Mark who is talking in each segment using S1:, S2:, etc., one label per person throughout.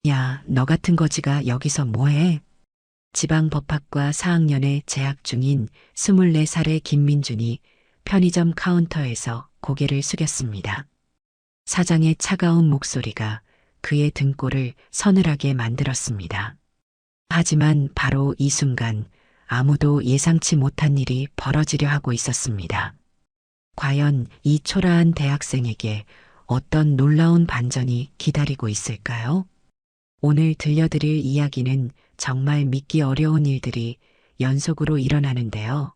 S1: 야, 너 같은 거지가 여기서 뭐해? 지방법학과 4학년에 재학 중인 24살의 김민준이 편의점 카운터에서 고개를 숙였습니다. 사장의 차가운 목소리가 그의 등골을 서늘하게 만들었습니다. 하지만 바로 이 순간 아무도 예상치 못한 일이 벌어지려 하고 있었습니다. 과연 이 초라한 대학생에게 어떤 놀라운 반전이 기다리고 있을까요? 오늘 들려드릴 이야기는 정말 믿기 어려운 일들이 연속으로 일어나는데요.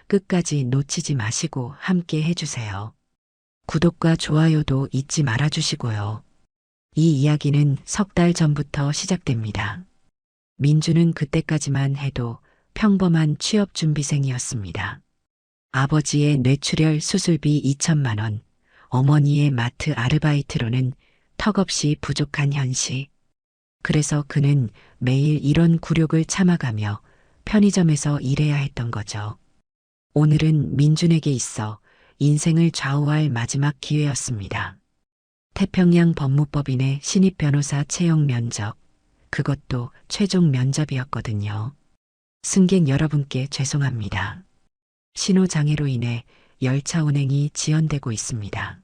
S1: 끝까지 놓치지 마시고 함께 해주세요. 구독과 좋아요도 잊지 말아주시고요. 이 이야기는 석 달 전부터 시작됩니다. 민주는 그때까지만 해도 평범한 취업준비생이었습니다. 아버지의 뇌출혈 수술비 2천만 원, 어머니의 마트 아르바이트로는 턱없이 부족한 현실. 그래서 그는 매일 이런 굴욕을 참아가며 편의점에서 일해야 했던 거죠. 오늘은 민준에게 있어 인생을 좌우할 마지막 기회였습니다. 태평양 법무법인의 신입 변호사 채용 면접, 그것도 최종 면접이었거든요. 승객 여러분께 죄송합니다. 신호장애로 인해 열차 운행이 지연되고 있습니다.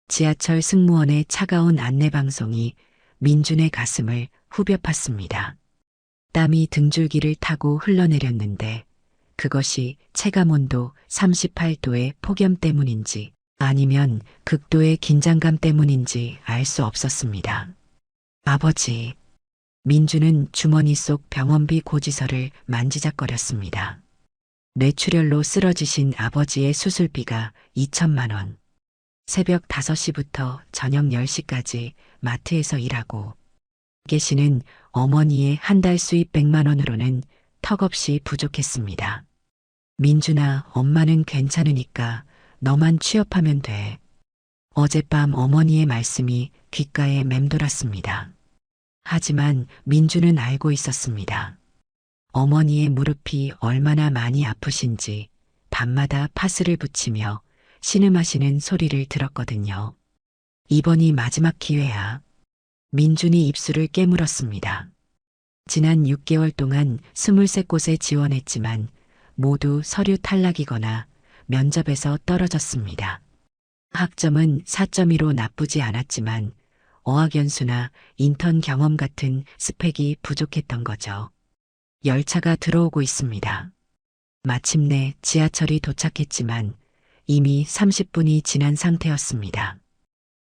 S1: 지하철 승무원의 차가운 안내방송이 민준의 가슴을 후벼 팠습니다. 땀이 등줄기를 타고 흘러내렸는데 그것이 체감온도 38도의 폭염 때문인지 아니면 극도의 긴장감 때문인지 알 수 없었습니다. 아버지, 민주는 주머니 속 병원비 고지서를 만지작거렸습니다. 뇌출혈로 쓰러지신 아버지의 수술비가 2천만 원. 새벽 5시부터 저녁 10시까지 마트에서 일하고 계시는 어머니의 한 달 수입 100만 원으로는 턱없이 부족했습니다. 민준아, 엄마는 괜찮으니까 너만 취업하면 돼. 어젯밤 어머니의 말씀이 귓가에 맴돌았습니다. 하지만 민준은 알고 있었습니다. 어머니의 무릎이 얼마나 많이 아프신지 밤마다 파스를 붙이며 신음하시는 소리를 들었거든요. 이번이 마지막 기회야. 민준이 입술을 깨물었습니다. 지난 6개월 동안 23곳에 지원했지만 모두 서류 탈락이거나 면접에서 떨어졌습니다. 학점은 4.2로 나쁘지 않았지만 어학연수나 인턴 경험 같은 스펙이 부족했던 거죠. 열차가 들어오고 있습니다. 마침내 지하철이 도착했지만 이미 30분이 지난 상태였습니다.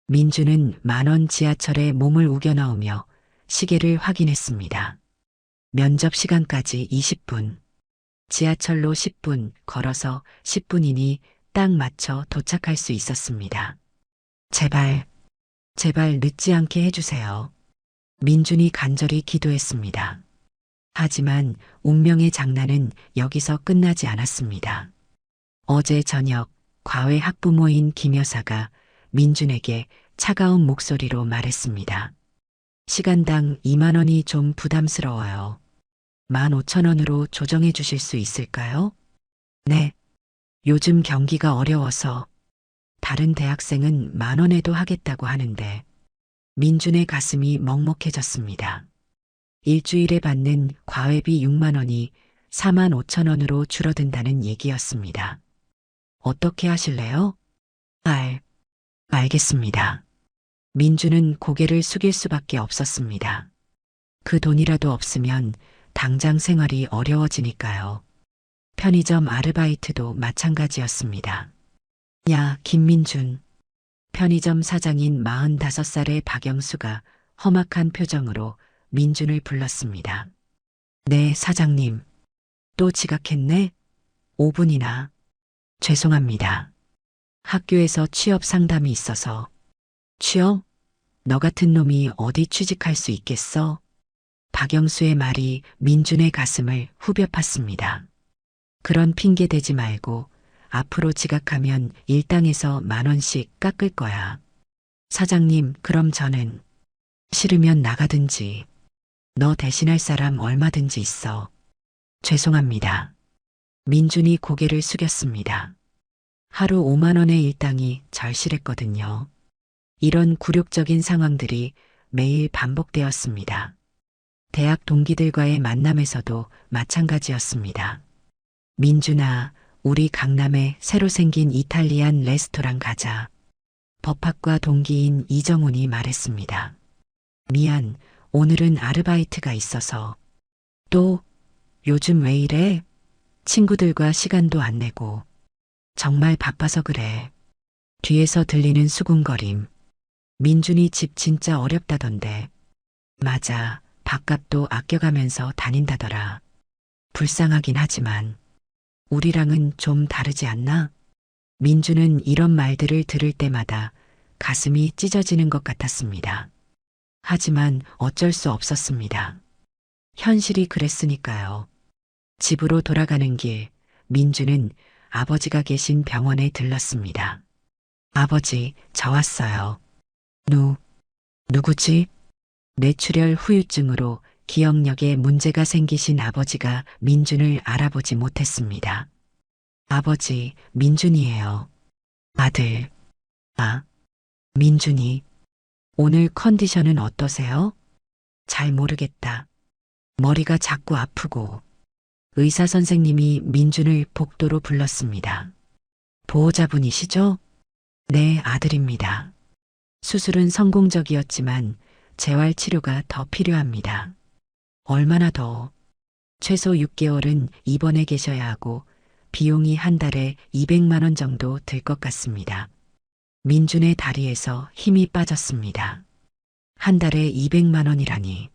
S1: 민주는 만원 지하철에 몸을 우겨 넣으며 시계를 확인했습니다. 면접 시간까지 20분. 지하철로 10분, 걸어서 10분이니 딱 맞춰 도착할 수 있었습니다. 제발 늦지 않게 해주세요. 민준이 간절히 기도했습니다. 하지만 운명의 장난은 여기서 끝나지 않았습니다. 어제 저녁 과외 학부모인 김 여사가 민준에게 차가운 목소리로 말했습니다. 시간당 2만 원이 좀 부담스러워요. 15,000원으로 조정해 주실 수 있을까요? 네. 요즘 경기가 어려워서 다른 대학생은 10,000원에도 하겠다고 하는데 민준의 가슴이 먹먹해졌습니다. 일주일에 받는 과외비 6만 원이 45,000원으로 줄어든다는 얘기였습니다. 어떻게 하실래요? 알겠습니다. 민주는 고개를 숙일 수밖에 없었습니다. 그 돈이라도 없으면 당장 생활이 어려워지니까요. 편의점 아르바이트도 마찬가지였습니다. 야, 김민준. 편의점 사장인 45살의 박영수가 험악한 표정으로 민준을 불렀습니다. 네, 사장님. 또 지각했네? 5분이나. 죄송합니다. 학교에서 취업 상담이 있어서. 취업? 너 같은 놈이 어디 취직할 수 있겠어? 박영수의 말이 민준의 가슴을 후벼 팠습니다. 그런 핑계 대지 말고 앞으로 지각하면 일당에서 10,000원씩 깎을 거야. 사장님, 그럼 저는 싫으면 나가든지. 너 대신할 사람 얼마든지 있어. 죄송합니다. 민준이 고개를 숙였습니다. 하루 5만 원의 일당이 절실했거든요. 이런 굴욕적인 상황들이 매일 반복되었습니다. 대학 동기들과의 만남에서도 마찬가지였습니다. 민준아, 우리 강남에 새로 생긴 이탈리안 레스토랑 가자. 법학과 동기인 이정훈이 말했습니다. 미안, 오늘은 아르바이트가 있어서. 또, 요즘 왜 이래? 친구들과 시간도 안 내고. 정말 바빠서 그래. 뒤에서 들리는 수군거림. 민준이 집 진짜 어렵다던데. 맞아, 밥값도 아껴가면서 다닌다더라. 불쌍하긴 하지만. 우리랑은 좀 다르지 않나? 민주는 이런 말들을 들을 때마다 가슴이 찢어지는 것 같았습니다. 하지만 어쩔 수 없었습니다. 현실이 그랬으니까요. 집으로 돌아가는 길, 민주는 아버지가 계신 병원에 들렀습니다. 아버지, 저 왔어요. 누구지? 뇌출혈 후유증으로 기억력에 문제가 생기신 아버지가 민준을 알아보지 못했습니다. 아버지, 민준이에요. 아들. 아, 민준이. 오늘 컨디션은 어떠세요? 잘 모르겠다. 머리가 자꾸 아프고. 의사 선생님이 민준을 복도로 불렀습니다. 보호자분이시죠? 네, 아들입니다. 수술은 성공적이었지만 재활 치료가 더 필요합니다. 얼마나 더? 최소 6개월은 입원해 계셔야 하고 비용이 한 달에 200만 원 정도 들 것 같습니다. 민준의 다리에서 힘이 빠졌습니다. 한 달에 200만 원이라니.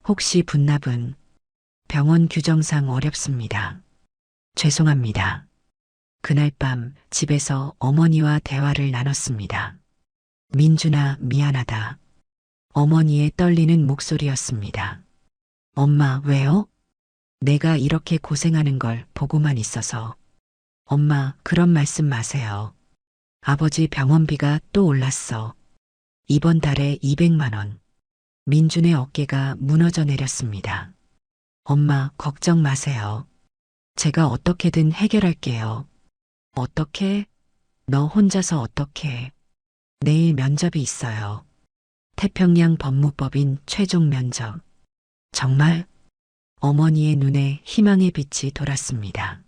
S1: 혹시 분납은? 병원 규정상 어렵습니다. 죄송합니다. 그날 밤 집에서 어머니와 대화를 나눴습니다. 민준아, 미안하다. 어머니의 떨리는 목소리였습니다. 엄마, 왜요? 내가 이렇게 고생하는 걸 보고만 있어서. 엄마, 그런 말씀 마세요. 아버지 병원비가 또 올랐어. 이번 달에 200만 원. 민준의 어깨가 무너져 내렸습니다. 엄마, 걱정 마세요. 제가 어떻게든 해결할게요. 어떻게? 너 혼자서 어떻게? 내일 면접이 있어요. 태평양 법무법인 최종 면접. 정말? 어머니의 눈에 희망의 빛이 돌았습니다.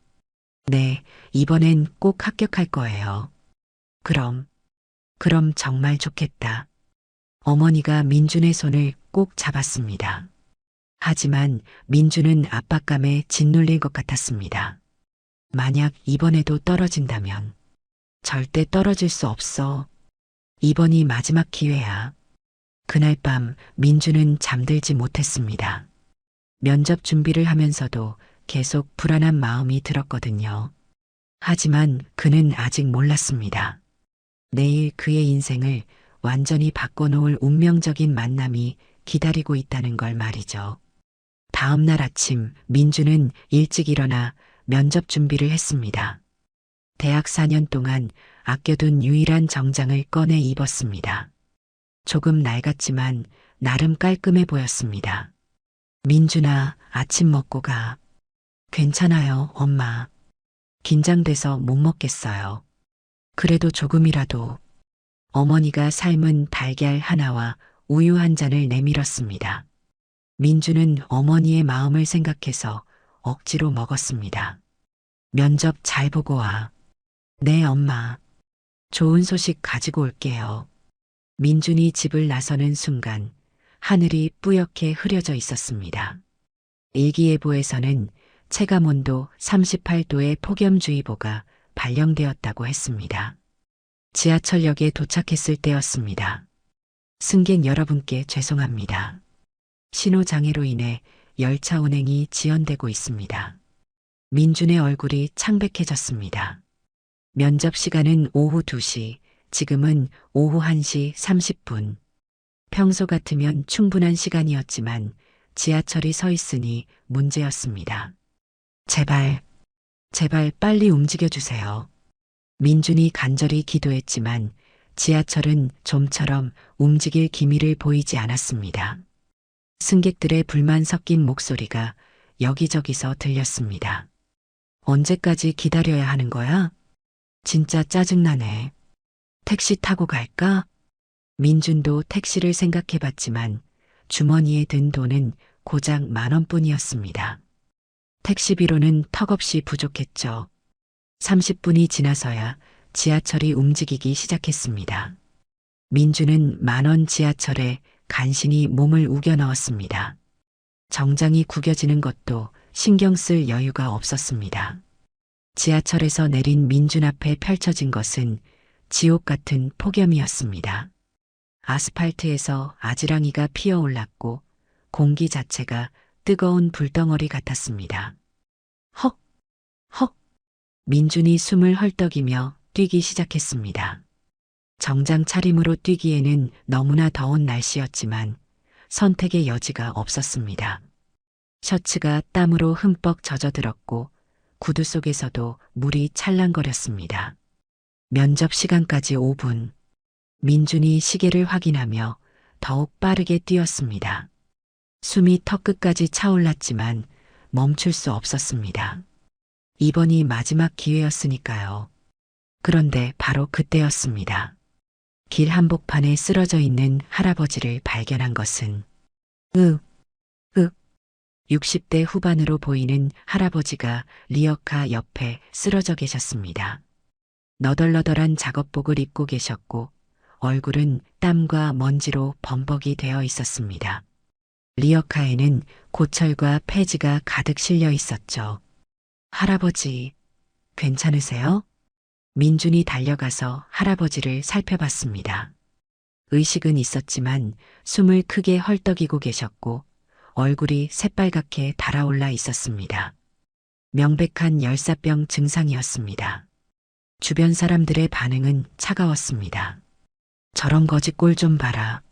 S1: 네, 이번엔 꼭 합격할 거예요. 그럼 정말 좋겠다. 어머니가 민준의 손을 꼭 잡았습니다. 하지만 민준은 압박감에 짓눌릴 것 같았습니다. 만약 이번에도 떨어진다면 절대 떨어질 수 없어. 이번이 마지막 기회야. 그날 밤 민준은 잠들지 못했습니다. 면접 준비를 하면서도 계속 불안한 마음이 들었거든요. 하지만 그는 아직 몰랐습니다. 내일 그의 인생을 완전히 바꿔놓을 운명적인 만남이 기다리고 있다는 걸 말이죠. 다음 날 아침 민준은 일찍 일어나 면접 준비를 했습니다. 대학 4년 동안 아껴둔 유일한 정장을 꺼내 입었습니다. 조금 낡았지만 나름 깔끔해 보였습니다. 민준아, 아침 먹고 가. 괜찮아요, 엄마. 긴장돼서 못 먹겠어요. 그래도 조금이라도. 어머니가 삶은 달걀 하나와 우유 한 잔을 내밀었습니다. 민준은 어머니의 마음을 생각해서 억지로 먹었습니다. 면접 잘 보고 와. 네, 엄마. 좋은 소식 가지고 올게요. 민준이 집을 나서는 순간 하늘이 뿌옇게 흐려져 있었습니다. 일기예보에서는 체감온도 38도의 폭염주의보가 발령되었다고 했습니다. 지하철역에 도착했을 때였습니다. 승객 여러분께 죄송합니다. 신호장애로 인해 열차 운행이 지연되고 있습니다. 민준의 얼굴이 창백해졌습니다. 면접 시간은 오후 2시, 지금은 오후 1시 30분. 평소 같으면 충분한 시간이었지만 지하철이 서 있으니 문제였습니다. 제발 빨리 움직여주세요. 민준이 간절히 기도했지만 지하철은 좀처럼 움직일 기미를 보이지 않았습니다. 승객들의 불만 섞인 목소리가 여기저기서 들렸습니다. 언제까지 기다려야 하는 거야? 진짜 짜증나네. 택시 타고 갈까? 민준도 택시를 생각해봤지만 주머니에 든 돈은 고작 10,000원뿐이었습니다. 택시비로는 턱없이 부족했죠. 30분이 지나서야 지하철이 움직이기 시작했습니다. 민주는 10,000원 지하철에 간신히 몸을 우겨 넣었습니다. 정장이 구겨지는 것도 신경 쓸 여유가 없었습니다. 지하철에서 내린 민준 앞에 펼쳐진 것은 지옥 같은 폭염이었습니다. 아스팔트에서 아지랑이가 피어올랐고 공기 자체가 뜨거운 불덩어리 같았습니다. 헉! 헉! 민준이 숨을 헐떡이며 뛰기 시작했습니다. 정장 차림으로 뛰기에는 너무나 더운 날씨였지만 선택의 여지가 없었습니다. 셔츠가 땀으로 흠뻑 젖어들었고 구두 속에서도 물이 찰랑거렸습니다. 면접 시간까지 5분. 민준이 시계를 확인하며 더욱 빠르게 뛰었습니다. 숨이 턱끝까지 차올랐지만 멈출 수 없었습니다. 이번이 마지막 기회였으니까요. 그런데 바로 그때였습니다. 길 한복판에 쓰러져 있는 할아버지를 발견한 것은 60대 후반으로 보이는 할아버지가 리어카 옆에 쓰러져 계셨습니다. 너덜너덜한 작업복을 입고 계셨고 얼굴은 땀과 먼지로 범벅이 되어 있었습니다. 리어카에는 고철과 폐지가 가득 실려 있었죠. 할아버지, 괜찮으세요? 민준이 달려가서 할아버지를 살펴봤습니다. 의식은 있었지만 숨을 크게 헐떡이고 계셨고 얼굴이 새빨갛게 달아올라 있었습니다. 명백한 열사병 증상이었습니다. 주변 사람들의 반응은 차가웠습니다. 저런 거지 꼴 좀 봐라.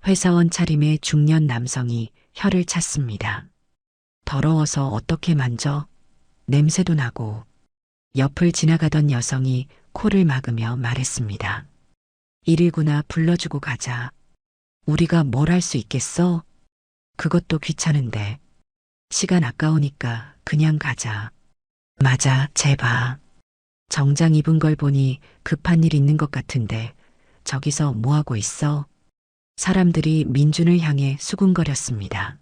S1: 회사원 차림의 중년 남성이 혀를 찼습니다. 더러워서 어떻게 만져? 냄새도 나고. 옆을 지나가던 여성이 코를 막으며 말했습니다. 119나 불러주고 가자. 우리가 뭘 할 수 있겠어? 그것도 귀찮은데. 시간 아까우니까 그냥 가자. 맞아, 제발. 정장 입은 걸 보니 급한 일 있는 것 같은데 저기서 뭐하고 있어? 사람들이 민준을 향해 수군거렸습니다.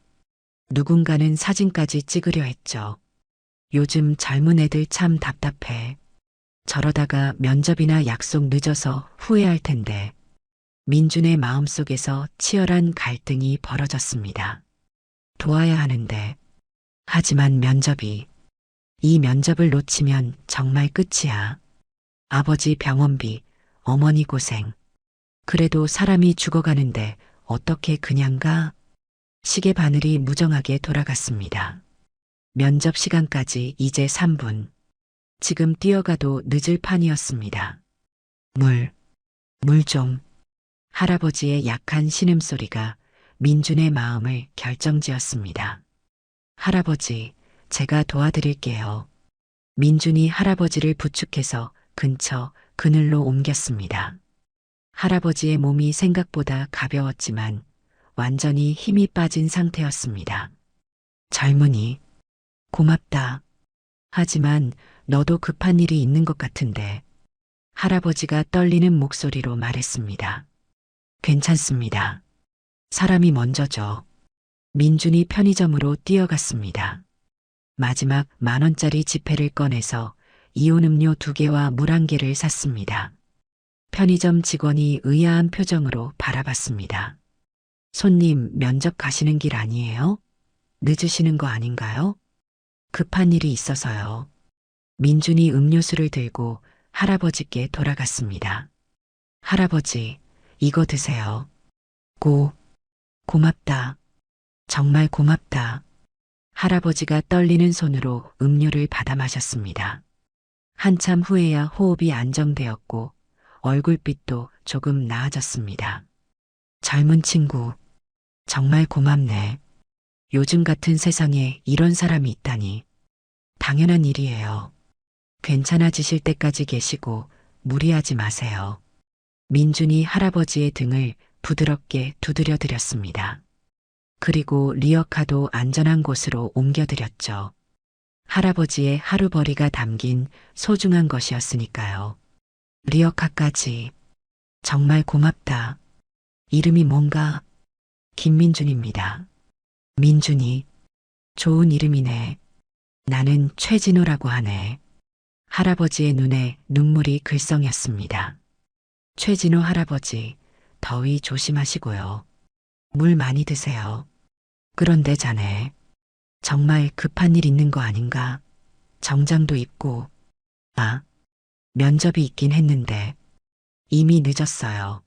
S1: 누군가는 사진까지 찍으려 했죠. 요즘 젊은 애들 참 답답해. 저러다가 면접이나 약속 늦어서 후회할 텐데. 민준의 마음속에서 치열한 갈등이 벌어졌습니다. 도와야 하는데. 하지만 이 면접을 놓치면 정말 끝이야. 아버지 병원비, 어머니 고생. 그래도 사람이 죽어가는데 어떻게 그냥 가? 시계 바늘이 무정하게 돌아갔습니다. 면접 시간까지 이제 3분. 지금 뛰어가도 늦을 판이었습니다. 물 좀. 할아버지의 약한 신음소리가 민준의 마음을 결정지었습니다. 할아버지, 제가 도와드릴게요. 민준이 할아버지를 부축해서 근처 그늘로 옮겼습니다. 할아버지의 몸이 생각보다 가벼웠지만 완전히 힘이 빠진 상태였습니다. 젊은이, 고맙다. 하지만 너도 급한 일이 있는 것 같은데. 할아버지가 떨리는 목소리로 말했습니다. 괜찮습니다. 사람이 먼저죠. 민준이 편의점으로 뛰어갔습니다. 마지막 10,000원짜리 지폐를 꺼내서 이온 음료 2개와 물 1개를 샀습니다. 편의점 직원이 의아한 표정으로 바라봤습니다. 손님, 면접 가시는 길 아니에요? 늦으시는 거 아닌가요? 급한 일이 있어서요. 민준이 음료수를 들고 할아버지께 돌아갔습니다. 할아버지, 이거 드세요. 고맙다. 정말 고맙다. 할아버지가 떨리는 손으로 음료를 받아 마셨습니다. 한참 후에야 호흡이 안정되었고 얼굴빛도 조금 나아졌습니다. 젊은 친구, 정말 고맙네. 요즘 같은 세상에 이런 사람이 있다니. 당연한 일이에요. 괜찮아지실 때까지 계시고 무리하지 마세요. 민준이 할아버지의 등을 부드럽게 두드려 드렸습니다. 그리고 리어카도 안전한 곳으로 옮겨드렸죠. 할아버지의 하루벌이가 담긴 소중한 것이었으니까요. 리어카까지. 정말 고맙다. 이름이 뭔가? 김민준입니다. 민준이. 좋은 이름이네. 나는 최진호라고 하네. 할아버지의 눈에 눈물이 글썽였습니다. 최진호 할아버지, 더위 조심하시고요. 물 많이 드세요. 그런데 자네, 정말 급한 일 있는 거 아닌가? 정장도 입고, 아, 면접이 있긴 했는데, 이미 늦었어요.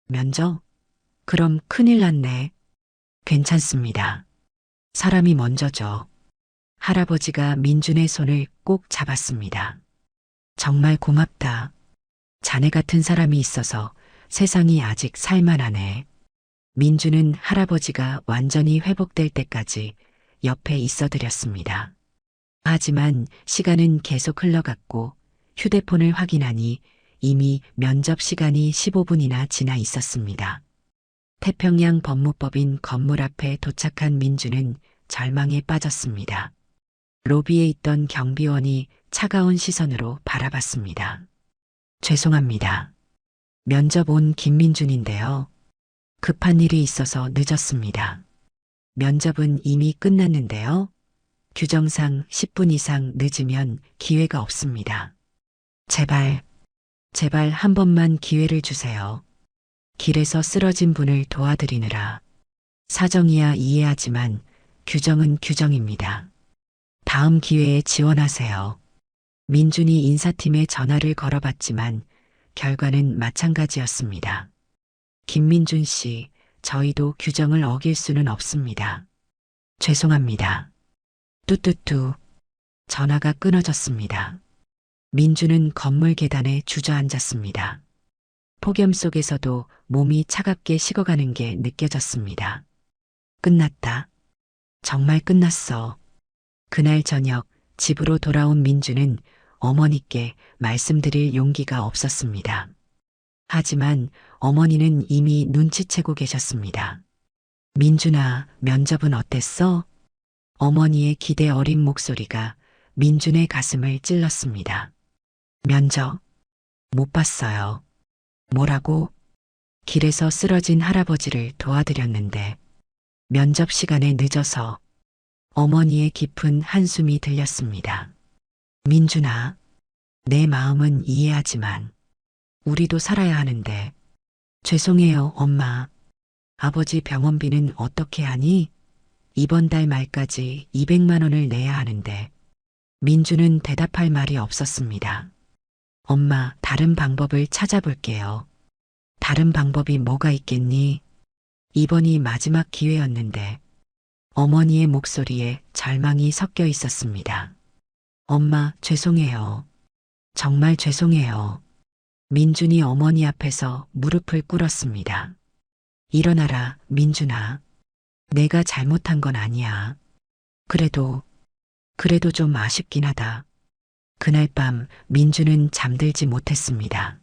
S1: 면접? 그럼 큰일 났네. 괜찮습니다. 사람이 먼저죠. 할아버지가 민준의 손을 꼭 잡았습니다. 정말 고맙다. 자네 같은 사람이 있어서 세상이 아직 살만하네. 민준은 할아버지가 완전히 회복될 때까지 옆에 있어드렸습니다. 하지만 시간은 계속 흘러갔고 휴대폰을 확인하니 이미 면접 시간이 15분이나 지나 있었습니다. 태평양 법무법인 건물 앞에 도착한 민준은 절망에 빠졌습니다. 로비에 있던 경비원이 차가운 시선으로 바라봤습니다. 죄송합니다. 면접 온 김민준인데요. 급한 일이 있어서 늦었습니다. 면접은 이미 끝났는데요. 규정상 10분 이상 늦으면 기회가 없습니다. 제발, 제발 한 번만 기회를 주세요. 길에서 쓰러진 분을 도와드리느라. 사정이야 이해하지만 규정은 규정입니다. 다음 기회에 지원하세요. 민준이 인사팀에 전화를 걸어봤지만 결과는 마찬가지였습니다. 김민준 씨, 저희도 규정을 어길 수는 없습니다. 죄송합니다. 뚜뚜뚜. 전화가 끊어졌습니다. 민준은 건물 계단에 주저앉았습니다. 폭염 속에서도 몸이 차갑게 식어가는 게 느껴졌습니다. 끝났다. 정말 끝났어. 그날 저녁 집으로 돌아온 민준은 어머니께 말씀드릴 용기가 없었습니다. 하지만 어머니는 이미 눈치채고 계셨습니다. 민준아, 면접은 어땠어? 어머니의 기대 어린 목소리가 민준의 가슴을 찔렀습니다. 면접? 못 봤어요. 뭐라고? 길에서 쓰러진 할아버지를 도와드렸는데 면접 시간에 늦어서. 어머니의 깊은 한숨이 들렸습니다. 민준아, 내 마음은 이해하지만 우리도 살아야 하는데. 죄송해요, 엄마. 아버지 병원비는 어떻게 하니? 이번 달 말까지 200만 원을 내야 하는데. 민준은 대답할 말이 없었습니다. 엄마, 다른 방법을 찾아볼게요. 다른 방법이 뭐가 있겠니? 이번이 마지막 기회였는데. 어머니의 목소리에 절망이 섞여 있었습니다. 엄마, 죄송해요. 정말 죄송해요. 민준이 어머니 앞에서 무릎을 꿇었습니다. 일어나라, 민준아. 내가 잘못한 건 아니야. 그래도 좀 아쉽긴 하다. 그날 밤 민준은 잠들지 못했습니다.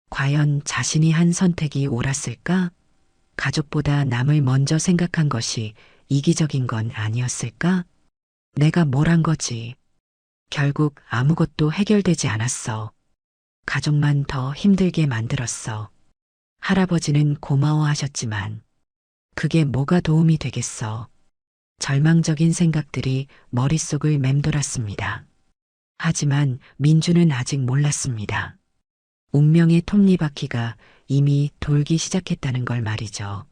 S1: 과연 자신이 한 선택이 옳았을까? 가족보다 남을 먼저 생각한 것이 이기적인 건 아니었을까? 내가 뭘 한 거지? 결국 아무것도 해결되지 않았어. 가족만 더 힘들게 만들었어. 할아버지는 고마워하셨지만 그게 뭐가 도움이 되겠어. 절망적인 생각들이 머릿속을 맴돌았습니다. 하지만 민준은 아직 몰랐습니다. 운명의 톱니바퀴가 이미 돌기 시작했다는 걸 말이죠.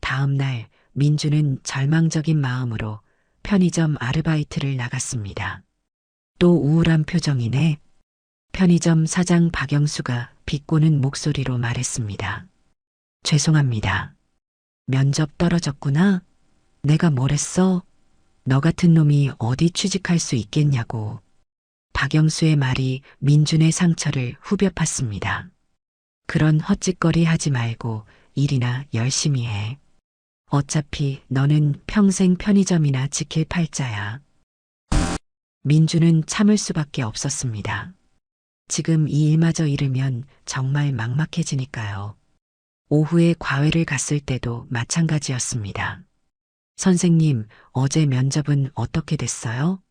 S1: 다음 날 민준은 절망적인 마음으로 편의점 아르바이트를 나갔습니다. 또 우울한 표정이네. 편의점 사장 박영수가 비꼬는 목소리로 말했습니다. 죄송합니다. 면접 떨어졌구나. 내가 뭘 했어? 너 같은 놈이 어디 취직할 수 있겠냐고. 박영수의 말이 민준의 상처를 후벼 팠습니다. 그런 헛짓거리 하지 말고 일이나 열심히 해. 어차피 너는 평생 편의점이나 지킬 팔자야. 민준은 참을 수밖에 없었습니다. 지금 이 일마저 잃으면 정말 막막해지니까요. 오후에 과외를 갔을 때도 마찬가지였습니다. 선생님, 어제 면접은 어떻게 됐어요?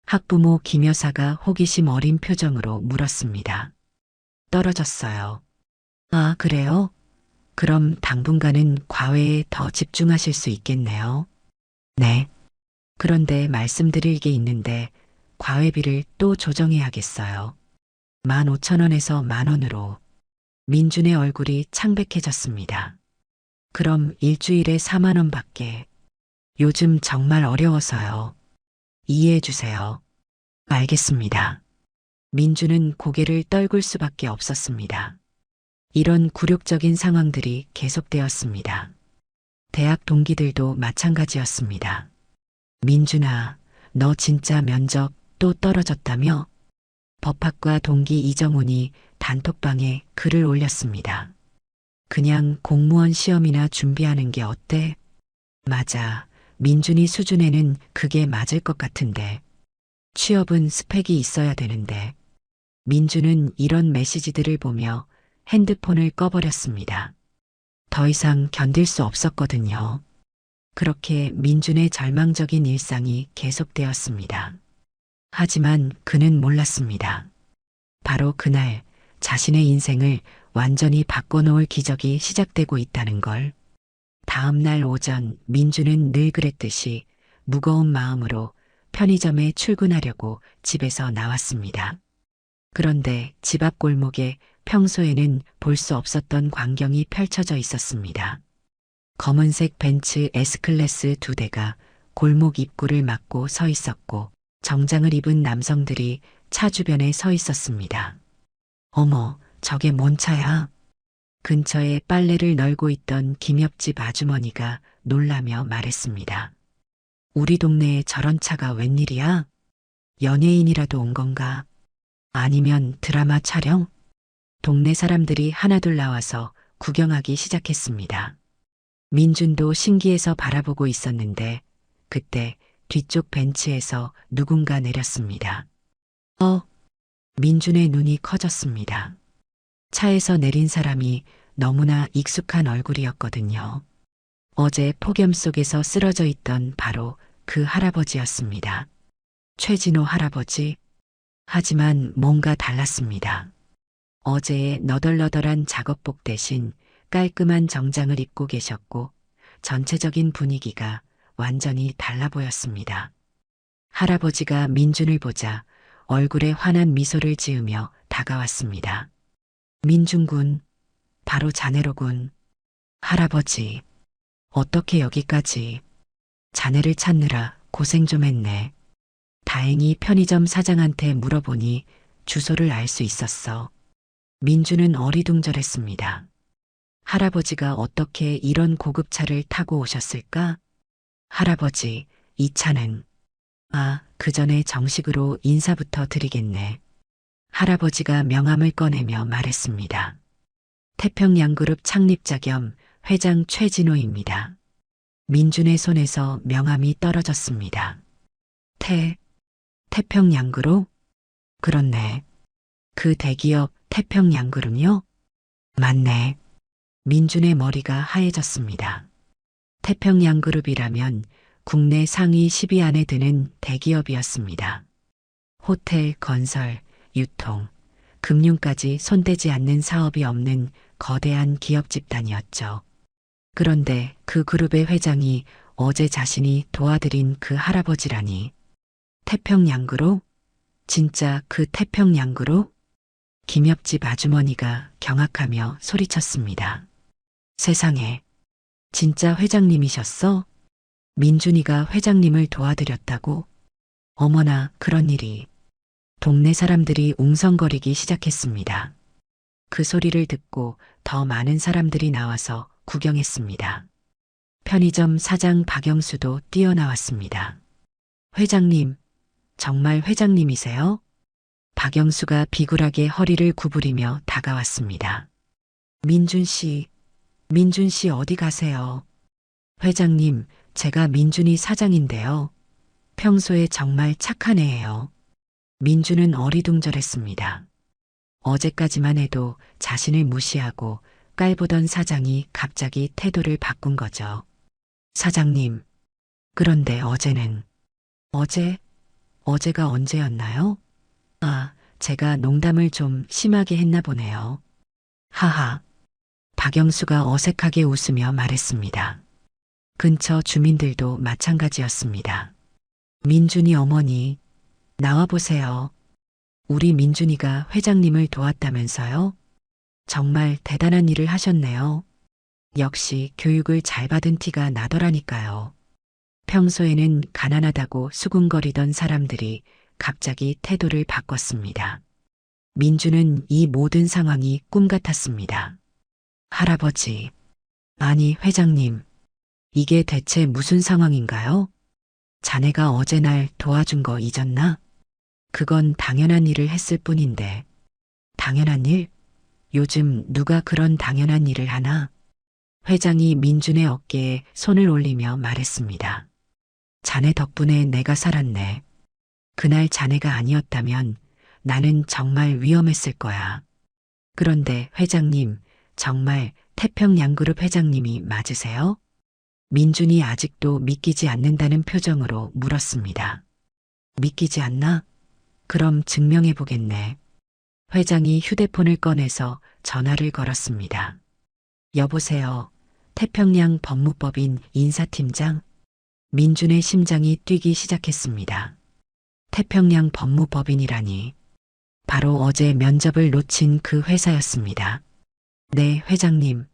S1: 학부모 김 여사가 호기심 어린 표정으로 물었습니다. 떨어졌어요. 아, 그래요? 그럼 당분간은 과외에 더 집중하실 수 있겠네요. 네. 그런데 말씀드릴 게 있는데 과외비를 또 조정해야겠어요. 15,000원에서 10,000원으로. 민준의 얼굴이 창백해졌습니다. 그럼 일주일에 4만 원밖에. 요즘 정말 어려워서요. 이해해 주세요. 알겠습니다. 민준은 고개를 떨굴 수밖에 없었습니다. 이런 굴욕적인 상황들이 계속되었습니다. 대학 동기들도 마찬가지였습니다. 민준아, 너 진짜 면접 또 떨어졌다며? 법학과 동기 이정훈이 단톡방에 글을 올렸습니다. 그냥 공무원 시험이나 준비하는 게 어때? 맞아. 민준이 수준에는 그게 맞을 것 같은데. 취업은 스펙이 있어야 되는데. 민준은 이런 메시지들을 보며 핸드폰을 꺼버렸습니다. 더 이상 견딜 수 없었거든요. 그렇게 민준의 절망적인 일상이 계속되었습니다. 하지만 그는 몰랐습니다. 바로 그날 자신의 인생을 완전히 바꿔놓을 기적이 시작되고 있다는 걸. 다음 날 오전 민준은 늘 그랬듯이 무거운 마음으로 편의점에 출근하려고 집에서 나왔습니다. 그런데 집 앞 골목에 평소에는 볼 수 없었던 광경이 펼쳐져 있었습니다. 검은색 벤츠 S클래스 2대가 골목 입구를 막고 서 있었고 정장을 입은 남성들이 차 주변에 서 있었습니다. 어머, 저게 뭔 차야? 근처에 빨래를 널고 있던 김옆집 아주머니가 놀라며 말했습니다. 우리 동네에 저런 차가 웬일이야? 연예인이라도 온 건가? 아니면 드라마 촬영? 동네 사람들이 하나둘 나와서 구경하기 시작했습니다. 민준도 신기해서 바라보고 있었는데 그때 뒤쪽 벤치에서 누군가 내렸습니다. 민준의 눈이 커졌습니다. 차에서 내린 사람이 너무나 익숙한 얼굴이었거든요. 어제 폭염 속에서 쓰러져 있던 바로 그 할아버지였습니다. 최진호 할아버지. 하지만 뭔가 달랐습니다. 어제의 너덜너덜한 작업복 대신 깔끔한 정장을 입고 계셨고 전체적인 분위기가 완전히 달라 보였습니다. 할아버지가 민준을 보자 얼굴에 환한 미소를 지으며 다가왔습니다. 민준군, 바로 자네로군. 할아버지, 어떻게 여기까지? 자네를 찾느라 고생 좀 했네. 다행히 편의점 사장한테 물어보니 주소를 알 수 있었어. 민준은 어리둥절했습니다. 할아버지가 어떻게 이런 고급차를 타고 오셨을까? 할아버지, 이 차는... 그 전에 정식으로 인사부터 드리겠네. 할아버지가 명함을 꺼내며 말했습니다. 태평양그룹 창립자 겸 회장 최진호입니다. 민준의 손에서 명함이 떨어졌습니다. 태평양그룹? 그렇네. 그 대기업 태평양그룹요? 맞네. 민준의 머리가 하얘졌습니다. 태평양그룹이라면 국내 상위 10위 안에 드는 대기업이었습니다. 호텔, 건설, 유통, 금융까지 손대지 않는 사업이 없는 거대한 기업 집단이었죠. 그런데 그 그룹의 회장이 어제 자신이 도와드린 그 할아버지라니. 태평양그룹? 진짜 그 태평양그룹? 김옆집 아주머니가 경악하며 소리쳤습니다. 세상에, 진짜 회장님이셨어? 민준이가 회장님을 도와드렸다고? 어머나, 그런 일이. 동네 사람들이 웅성거리기 시작했습니다. 그 소리를 듣고 더 많은 사람들이 나와서 구경했습니다. 편의점 사장 박영수도 뛰어나왔습니다. 회장님, 정말 회장님이세요? 박영수가 비굴하게 허리를 구부리며 다가왔습니다. 민준 씨 어디 가세요? 회장님, 제가 민준이 사장인데요. 평소에 정말 착한 애예요. 민준은 어리둥절했습니다. 어제까지만 해도 자신을 무시하고 깔보던 사장이 갑자기 태도를 바꾼 거죠. 사장님, 그런데 어제는... 어제가 언제였나요? 제가 농담을 좀 심하게 했나 보네요. 하하. 박영수가 어색하게 웃으며 말했습니다. 근처 주민들도 마찬가지였습니다. 민준이 어머니, 나와보세요. 우리 민준이가 회장님을 도왔다면서요? 정말 대단한 일을 하셨네요. 역시 교육을 잘 받은 티가 나더라니까요. 평소에는 가난하다고 수군거리던 사람들이 갑자기 태도를 바꿨습니다. 민주는 이 모든 상황이 꿈 같았습니다. 할아버지, 아니 회장님, 이게 대체 무슨 상황인가요? 자네가 어제 날 도와준 거 잊었나? 그건 당연한 일을 했을 뿐인데. 당연한 일? 요즘 누가 그런 당연한 일을 하나? 회장이 민준의 어깨에 손을 올리며 말했습니다. 자네 덕분에 내가 살았네. 그날 자네가 아니었다면 나는 정말 위험했을 거야. 그런데 회장님, 정말 태평양그룹 회장님이 맞으세요? 민준이 아직도 믿기지 않는다는 표정으로 물었습니다. 믿기지 않나? 그럼 증명해 보겠네. 회장이 휴대폰을 꺼내서 전화를 걸었습니다. 여보세요. 태평양 법무법인 인사팀장? 민준의 심장이 뛰기 시작했습니다. 태평양 법무법인이라니. 바로 어제 면접을 놓친 그 회사였습니다. 네, 회장님.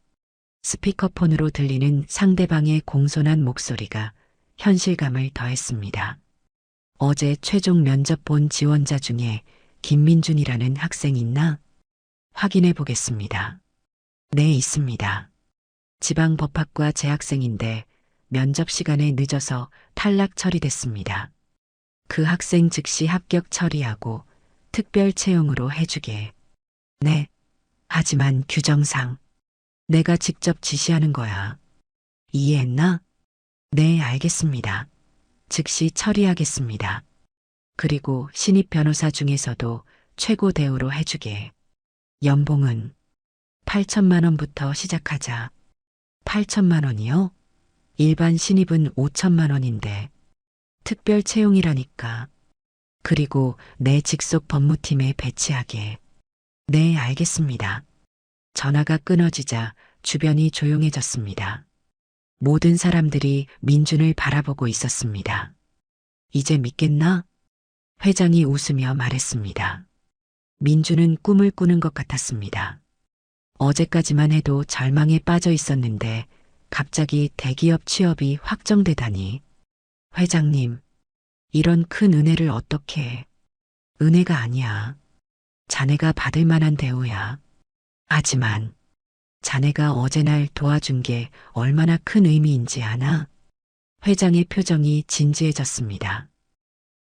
S1: 스피커폰으로 들리는 상대방의 공손한 목소리가 현실감을 더했습니다. 어제 최종 면접 본 지원자 중에 김민준이라는 학생 있나? 확인해 보겠습니다. 네, 있습니다. 지방법학과 재학생인데 면접 시간에 늦어서 탈락 처리됐습니다. 그 학생 즉시 합격 처리하고 특별 채용으로 해주게. 네. 하지만 규정상 내가 직접 지시하는 거야. 이해했나? 네, 알겠습니다. 즉시 처리하겠습니다. 그리고 신입 변호사 중에서도 최고 대우로 해주게. 연봉은 8천만 원부터 시작하자. 8천만 원이요? 일반 신입은 5천만 원인데. 특별 채용이라니까. 그리고 내 직속 법무팀에 배치하게. 네, 알겠습니다. 전화가 끊어지자 주변이 조용해졌습니다. 모든 사람들이 민준을 바라보고 있었습니다. 이제 믿겠나? 회장이 웃으며 말했습니다. 민준은 꿈을 꾸는 것 같았습니다. 어제까지만 해도 절망에 빠져 있었는데 갑자기 대기업 취업이 확정되다니. 회장님, 이런 큰 은혜를 어떻게 해? 은혜가 아니야. 자네가 받을 만한 대우야. 하지만 자네가 어제 날 도와준 게 얼마나 큰 의미인지 아나? 회장의 표정이 진지해졌습니다.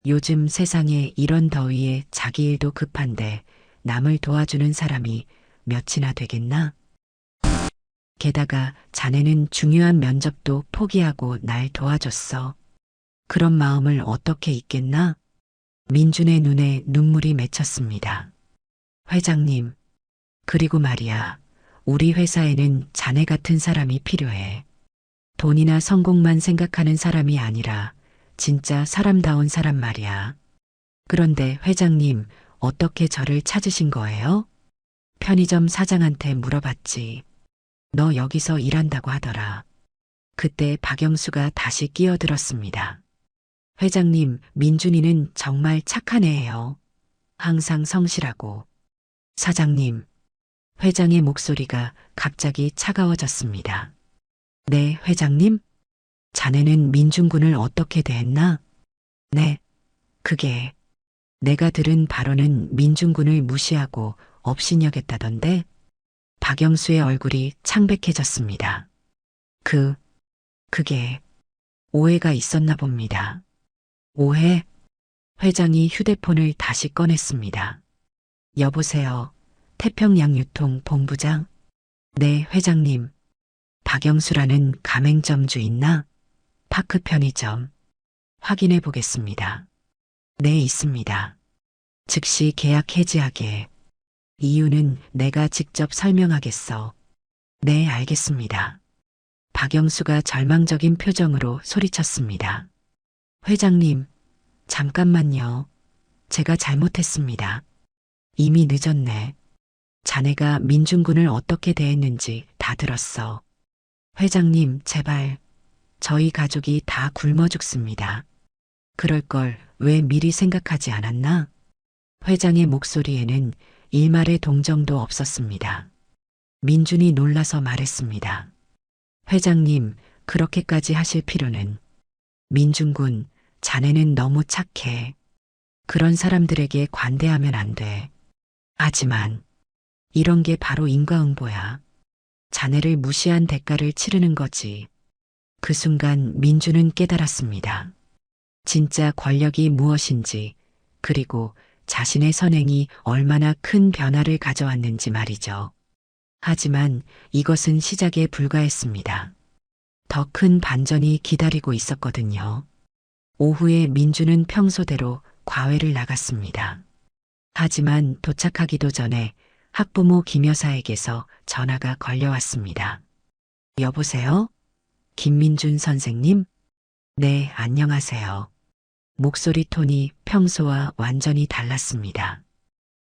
S1: 요즘 세상에 이런 더위에 자기 일도 급한데 남을 도와주는 사람이 몇이나 되겠나? 게다가 자네는 중요한 면접도 포기하고 날 도와줬어. 그런 마음을 어떻게 잊겠나? 민준의 눈에 눈물이 맺혔습니다. 회장님, 그리고 말이야, 우리 회사에는 자네 같은 사람이 필요해. 돈이나 성공만 생각하는 사람이 아니라 진짜 사람다운 사람 말이야. 그런데 회장님, 어떻게 저를 찾으신 거예요? 편의점 사장한테 물어봤지. 너 여기서 일한다고 하더라. 그때 박영수가 다시 끼어들었습니다. 회장님, 민준이는 정말 착한 애예요. 항상 성실하고. 사장님, 회장의 목소리가 갑자기 차가워졌습니다. 네, 회장님? 자네는 민준군을 어떻게 대했나? 네, 그게 내가 들은 바로는 민준군을 무시하고 업신여겼다던데. 박영수의 얼굴이 창백해졌습니다. 그게 오해가 있었나 봅니다. 오해? 회장이 휴대폰을 다시 꺼냈습니다. 여보세요. 태평양유통 본부장? 네, 회장님. 박영수라는 가맹점주 있나? 파크 편의점. 확인해 보겠습니다. 네, 있습니다. 즉시 계약 해지하게. 이유는 내가 직접 설명하겠어. 네, 알겠습니다. 박영수가 절망적인 표정으로 소리쳤습니다. 회장님, 잠깐만요. 제가 잘못했습니다. 이미 늦었네. 자네가 민준군을 어떻게 대했는지 다 들었어. 회장님, 제발. 저희 가족이 다 굶어 죽습니다. 그럴 걸 왜 미리 생각하지 않았나? 회장의 목소리에는 일말의 동정도 없었습니다. 민준이 놀라서 말했습니다. 회장님, 그렇게까지 하실 필요는. 민준군, 자네는 너무 착해. 그런 사람들에게 관대하면 안 돼. 하지만 이런 게 바로 인과응보야. 자네를 무시한 대가를 치르는 거지. 그 순간 민주는 깨달았습니다. 진짜 권력이 무엇인지, 그리고 자신의 선행이 얼마나 큰 변화를 가져왔는지 말이죠. 하지만 이것은 시작에 불과했습니다. 더 큰 반전이 기다리고 있었거든요. 오후에 민주는 평소대로 과외를 나갔습니다. 하지만 도착하기도 전에 학부모 김 여사에게서 전화가 걸려왔습니다. 여보세요? 김민준 선생님? 네, 안녕하세요. 목소리 톤이 평소와 완전히 달랐습니다.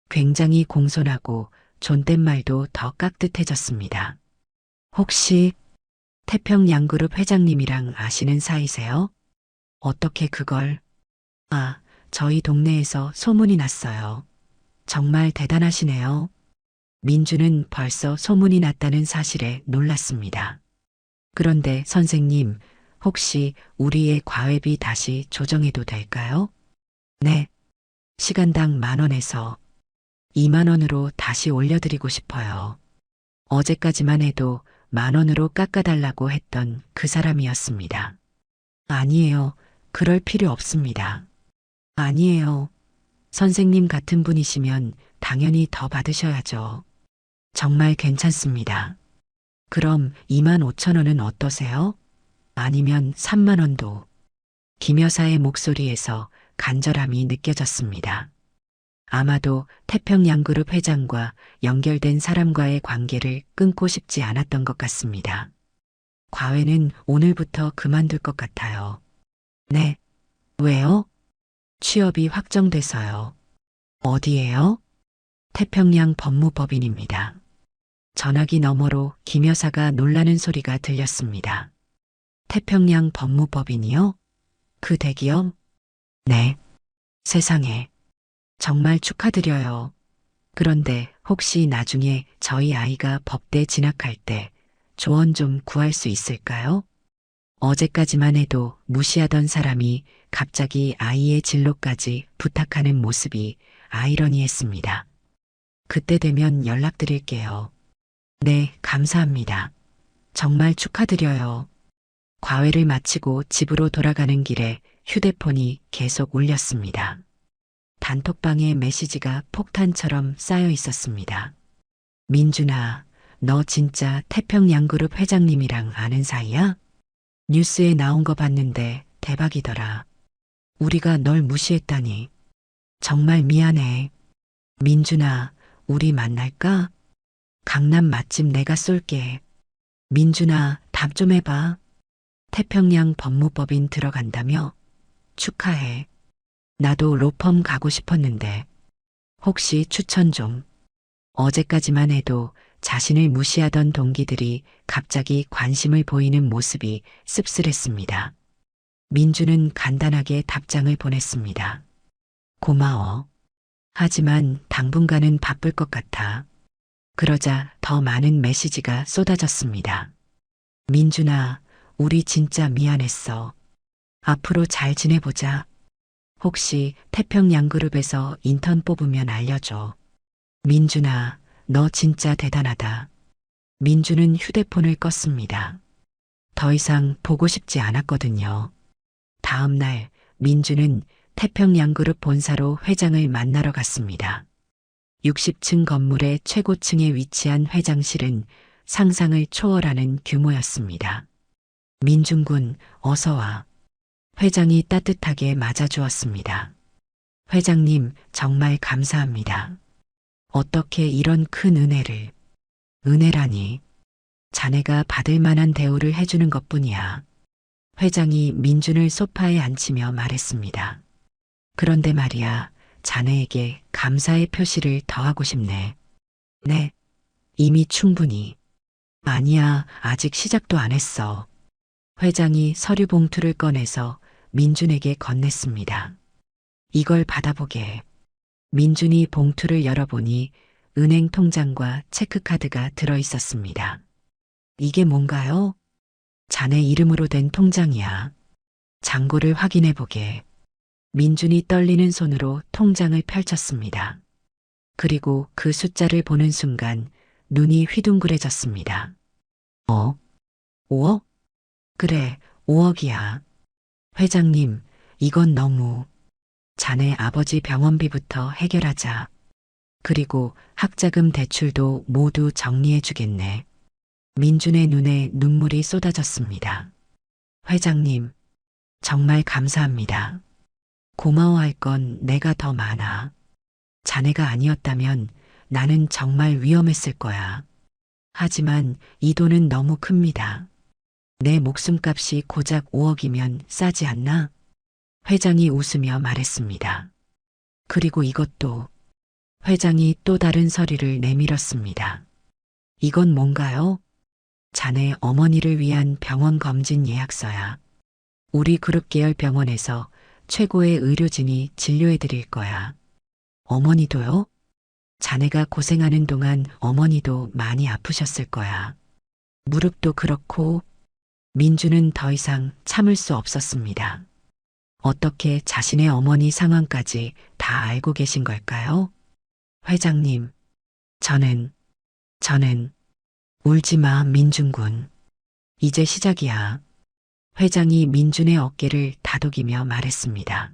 S1: 굉장히 공손하고 존댓말도 더 깍듯해졌습니다. 혹시 태평양그룹 회장님이랑 아시는 사이세요? 어떻게 그걸? 아, 저희 동네에서 소문이 났어요. 정말 대단하시네요. 민주는 벌써 소문이 났다는 사실에 놀랐습니다. 그런데 선생님, 혹시 우리의 과외비 다시 조정해도 될까요? 네. 시간당 10,000원에서 20,000원으로 다시 올려드리고 싶어요. 어제까지만 해도 10,000원으로 깎아달라고 했던 그 사람이었습니다. 아니에요. 그럴 필요 없습니다. 아니에요. 선생님 같은 분이시면 당연히 더 받으셔야죠. 정말 괜찮습니다. 그럼 25,000원은 어떠세요? 아니면 30,000원도. 김 여사의 목소리에서 간절함이 느껴졌습니다. 아마도 태평양그룹 회장과 연결된 사람과의 관계를 끊고 싶지 않았던 것 같습니다. 과외는 오늘부터 그만둘 것 같아요. 네. 왜요? 취업이 확정돼서요. 어디에요? 태평양 법무법인입니다. 전화기 너머로 김 여사가 놀라는 소리가 들렸습니다. 태평양 법무법인이요? 그 대기업? 네. 세상에. 정말 축하드려요. 그런데 혹시 나중에 저희 아이가 법대 진학할 때 조언 좀 구할 수 있을까요? 어제까지만 해도 무시하던 사람이 갑자기 아이의 진로까지 부탁하는 모습이 아이러니했습니다. 그때 되면 연락드릴게요. 네, 감사합니다. 정말 축하드려요. 과외를 마치고 집으로 돌아가는 길에 휴대폰이 계속 울렸습니다. 단톡방에 메시지가 폭탄처럼 쌓여 있었습니다. 민준아, 너 진짜 태평양그룹 회장님이랑 아는 사이야? 뉴스에 나온 거 봤는데 대박이더라. 우리가 널 무시했다니. 정말 미안해. 민준아, 우리 만날까? 강남 맛집 내가 쏠게. 민준아, 답 좀 해봐. 태평양 법무법인 들어간다며? 축하해. 나도 로펌 가고 싶었는데. 혹시 추천 좀. 어제까지만 해도 자신을 무시하던 동기들이 갑자기 관심을 보이는 모습이 씁쓸했습니다. 민주는 간단하게 답장을 보냈습니다. 고마워. 하지만 당분간은 바쁠 것 같아. 그러자 더 많은 메시지가 쏟아졌습니다. 민준아, 우리 진짜 미안했어. 앞으로 잘 지내보자. 혹시 태평양그룹에서 인턴 뽑으면 알려줘. 민준아, 너 진짜 대단하다. 민주는 휴대폰을 껐습니다. 더 이상 보고 싶지 않았거든요. 다음 날 민주는 태평양그룹 본사로 회장을 만나러 갔습니다. 60층 건물의 최고층에 위치한 회장실은 상상을 초월하는 규모였습니다. 민준군, 어서 와. 회장이 따뜻하게 맞아주었습니다. 회장님, 정말 감사합니다. 어떻게 이런 큰 은혜를. 은혜라니. 자네가 받을 만한 대우를 해주는 것뿐이야. 회장이 민준을 소파에 앉히며 말했습니다. 그런데 말이야, 자네에게 감사의 표시를 더하고 싶네. 네, 이미 충분히. 아니야, 아직 시작도 안 했어. 회장이 서류 봉투를 꺼내서 민준에게 건넸습니다. 이걸 받아보게. 민준이 봉투를 열어보니 은행 통장과 체크카드가 들어 있었습니다. 이게 뭔가요? 자네 이름으로 된 통장이야. 잔고를 확인해 보게. 민준이 떨리는 손으로 통장을 펼쳤습니다. 그리고 그 숫자를 보는 순간 눈이 휘둥그레졌습니다. 5억? 그래, 5억이야. 회장님, 이건 너무. 자네 아버지 병원비부터 해결하자. 그리고 학자금 대출도 모두 정리해 주겠네. 민준의 눈에 눈물이 쏟아졌습니다. 회장님, 정말 감사합니다. 고마워할 건 내가 더 많아. 자네가 아니었다면 나는 정말 위험했을 거야. 하지만 이 돈은 너무 큽니다. 내 목숨값이 고작 5억이면 싸지 않나? 회장이 웃으며 말했습니다. 그리고 이것도. 회장이 또 다른 서류를 내밀었습니다. 이건 뭔가요? 자네 어머니를 위한 병원 검진 예약서야. 우리 그룹 계열 병원에서 최고의 의료진이 진료해 드릴 거야. 어머니도요? 자네가 고생하는 동안 어머니도 많이 아프셨을 거야. 무릎도 그렇고. 민주는 더 이상 참을 수 없었습니다. 어떻게 자신의 어머니 상황까지 다 알고 계신 걸까요? 회장님, 저는, 울지 마, 민준군. 이제 시작이야. 회장이 민준의 어깨를 다독이며 말했습니다.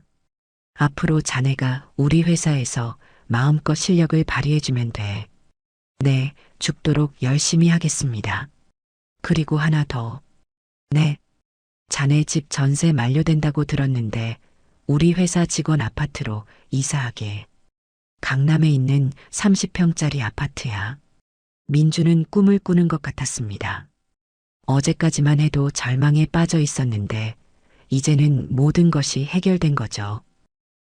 S1: 앞으로 자네가 우리 회사에서 마음껏 실력을 발휘해주면 돼. 네, 죽도록 열심히 하겠습니다. 그리고 하나 더. 네, 자네 집 전세 만료된다고 들었는데 우리 회사 직원 아파트로 이사하게. 강남에 있는 30평짜리 아파트야. 민주는 꿈을 꾸는 것 같았습니다. 어제까지만 해도 절망에 빠져 있었는데 이제는 모든 것이 해결된 거죠.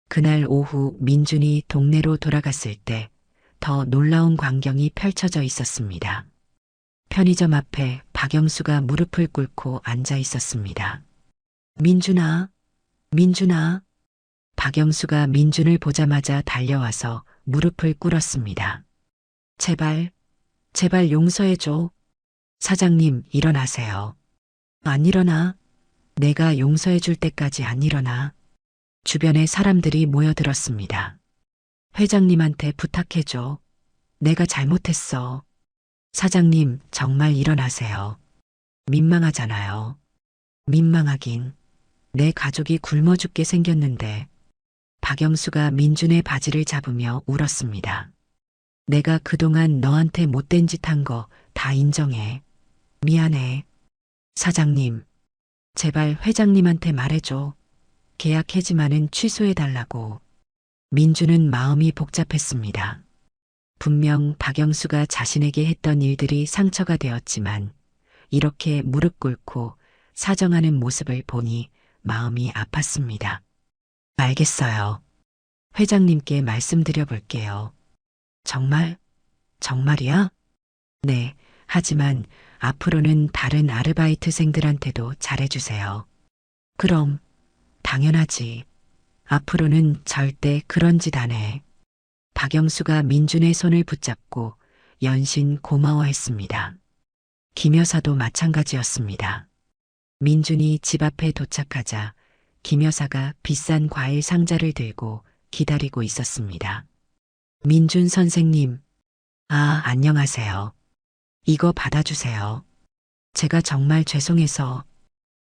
S1: 그날 오후 민준이 동네로 돌아갔을 때 더 놀라운 광경이 펼쳐져 있었습니다. 편의점 앞에 박영수가 무릎을 꿇고 앉아 있었습니다. 민준아, 민준아. 박영수가 민준을 보자마자 달려와서 무릎을 꿇었습니다. 제발, 제발 용서해줘. 사장님, 일어나세요. 안 일어나. 내가 용서해줄 때까지 안 일어나. 주변에 사람들이 모여들었습니다. 회장님한테 부탁해줘. 내가 잘못했어. 사장님, 정말 일어나세요. 민망하잖아요. 민망하긴. 내 가족이 굶어 죽게 생겼는데. 박영수가 민준의 바지를 잡으며 울었습니다. 내가 그동안 너한테 못된 짓 한 거 다 인정해. 미안해. 사장님, 제발 회장님한테 말해줘. 계약 해지만은 취소해달라고. 민준은 마음이 복잡했습니다. 분명 박영수가 자신에게 했던 일들이 상처가 되었지만 이렇게 무릎 꿇고 사정하는 모습을 보니 마음이 아팠습니다. 알겠어요. 회장님께 말씀드려 볼게요. 정말? 정말이야? 네, 하지만 앞으로는 다른 아르바이트생들한테도 잘해주세요. 그럼, 당연하지. 앞으로는 절대 그런 짓 안 해. 박영수가 민준의 손을 붙잡고 연신 고마워했습니다. 김 여사도 마찬가지였습니다. 민준이 집 앞에 도착하자 김 여사가 비싼 과일 상자를 들고 기다리고 있었습니다. 민준 선생님, 안녕하세요. 이거 받아주세요. 제가 정말 죄송해서.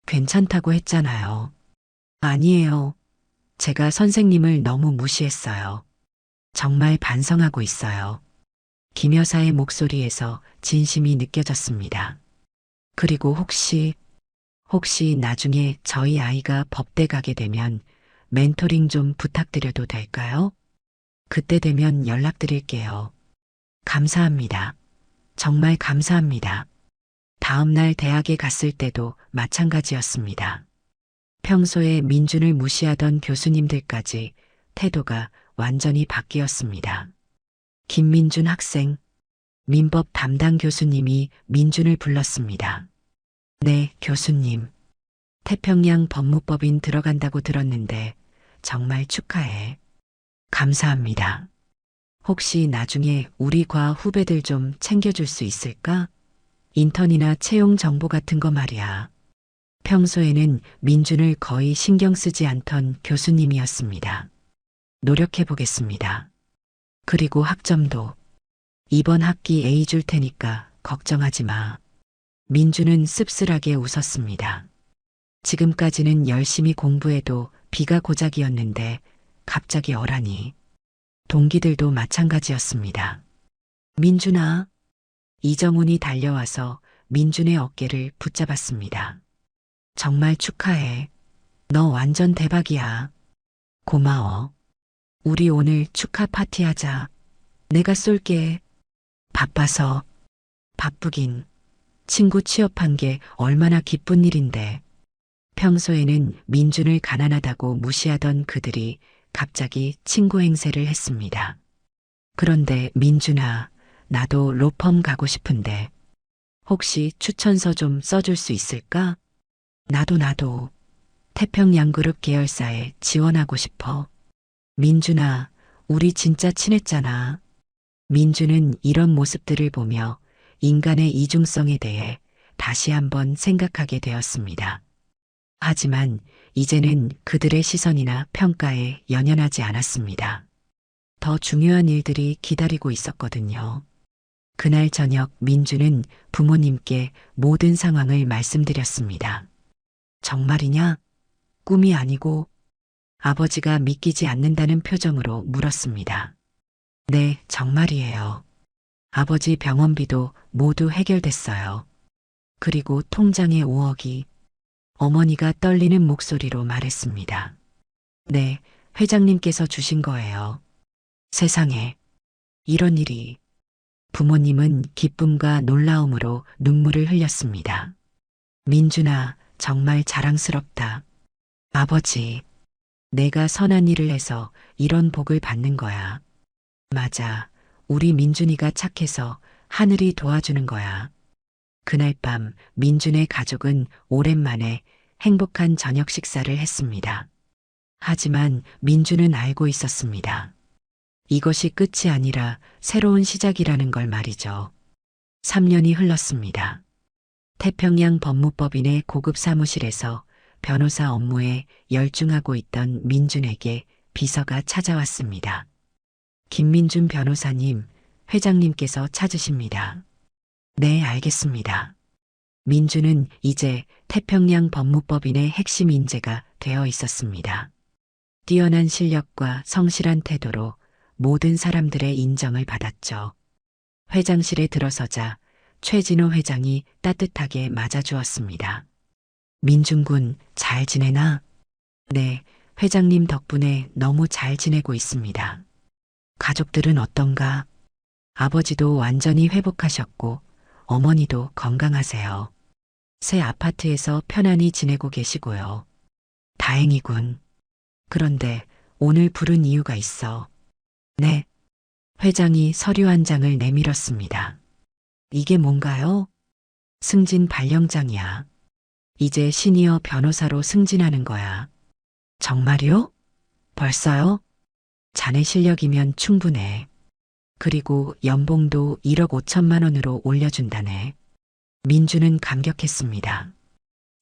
S1: 괜찮다고 했잖아요. 아니에요. 제가 선생님을 너무 무시했어요. 정말 반성하고 있어요. 김 여사의 목소리에서 진심이 느껴졌습니다. 그리고 혹시 나중에 저희 아이가 법대 가게 되면 멘토링 좀 부탁드려도 될까요? 그때 되면 연락드릴게요. 감사합니다. 정말 감사합니다. 다음 날 대학에 갔을 때도 마찬가지였습니다. 평소에 민준을 무시하던 교수님들까지 태도가 완전히 바뀌었습니다. 김민준 학생, 민법 담당 교수님이 민준을 불렀습니다. 네, 교수님. 태평양 법무법인 들어간다고 들었는데 정말 축하해. 감사합니다. 혹시 나중에 우리 과 후배들 좀 챙겨줄 수 있을까? 인턴이나 채용 정보 같은 거 말이야. 평소에는 민준을 거의 신경 쓰지 않던 교수님이었습니다. 노력해 보겠습니다. 그리고 학점도 이번 학기 A 줄 테니까 걱정하지 마. 민준은 씁쓸하게 웃었습니다. 지금까지는 열심히 공부해도 비가 고작이었는데 갑자기 어라니. 동기들도 마찬가지였습니다. 민준아. 이정훈이 달려와서 민준의 어깨를 붙잡았습니다. 정말 축하해. 너 완전 대박이야. 고마워. 우리 오늘 축하 파티하자. 내가 쏠게. 바빠서. 바쁘긴. 친구 취업한 게 얼마나 기쁜 일인데. 평소에는 민준을 가난하다고 무시하던 그들이 갑자기 친구 행세를 했습니다. 그런데 민준아, 나도 로펌 가고 싶은데 혹시 추천서 좀 써줄 수 있을까? 나도 태평양그룹 계열사에 지원하고 싶어. 민준아, 우리 진짜 친했잖아. 민준은 이런 모습들을 보며 인간의 이중성에 대해 다시 한번 생각하게 되었습니다. 하지만 이제는 그들의 시선이나 평가에 연연하지 않았습니다. 더 중요한 일들이 기다리고 있었거든요. 그날 저녁 민준은 부모님께 모든 상황을 말씀드렸습니다. 정말이냐? 꿈이 아니고? 아버지가 믿기지 않는다는 표정으로 물었습니다. 네, 정말이에요. 아버지 병원비도 모두 해결됐어요. 그리고 통장에 5억이. 어머니가 떨리는 목소리로 말했습니다. 네, 회장님께서 주신 거예요. 세상에, 이런 일이. 부모님은 기쁨과 놀라움으로 눈물을 흘렸습니다. 민준아, 정말 자랑스럽다. 아버지, 내가 선한 일을 해서 이런 복을 받는 거야. 맞아, 우리 민준이가 착해서 하늘이 도와주는 거야. 그날 밤 민준의 가족은 오랜만에 행복한 저녁 식사를 했습니다. 하지만 민준은 알고 있었습니다. 이것이 끝이 아니라 새로운 시작이라는 걸 말이죠. 3년이 흘렀습니다. 태평양 법무법인의 고급 사무실에서 변호사 업무에 열중하고 있던 민준에게 비서가 찾아왔습니다. 김민준 변호사님, 회장님께서 찾으십니다. 네, 알겠습니다. 민준은 이제 태평양 법무법인의 핵심 인재가 되어 있었습니다. 뛰어난 실력과 성실한 태도로 모든 사람들의 인정을 받았죠. 회장실에 들어서자 최진호 회장이 따뜻하게 맞아주었습니다. 민준군, 잘 지내나? 네, 회장님 덕분에 너무 잘 지내고 있습니다. 가족들은 어떤가? 아버지도 완전히 회복하셨고 어머니도 건강하세요. 새 아파트에서 편안히 지내고 계시고요. 다행이군. 그런데 오늘 부른 이유가 있어. 네. 회장이 서류 한 장을 내밀었습니다. 이게 뭔가요? 승진 발령장이야. 이제 시니어 변호사로 승진하는 거야. 정말요? 벌써요? 자네 실력이면 충분해. 그리고 연봉도 1억 5천만 원으로 올려준다네. 민주는 감격했습니다.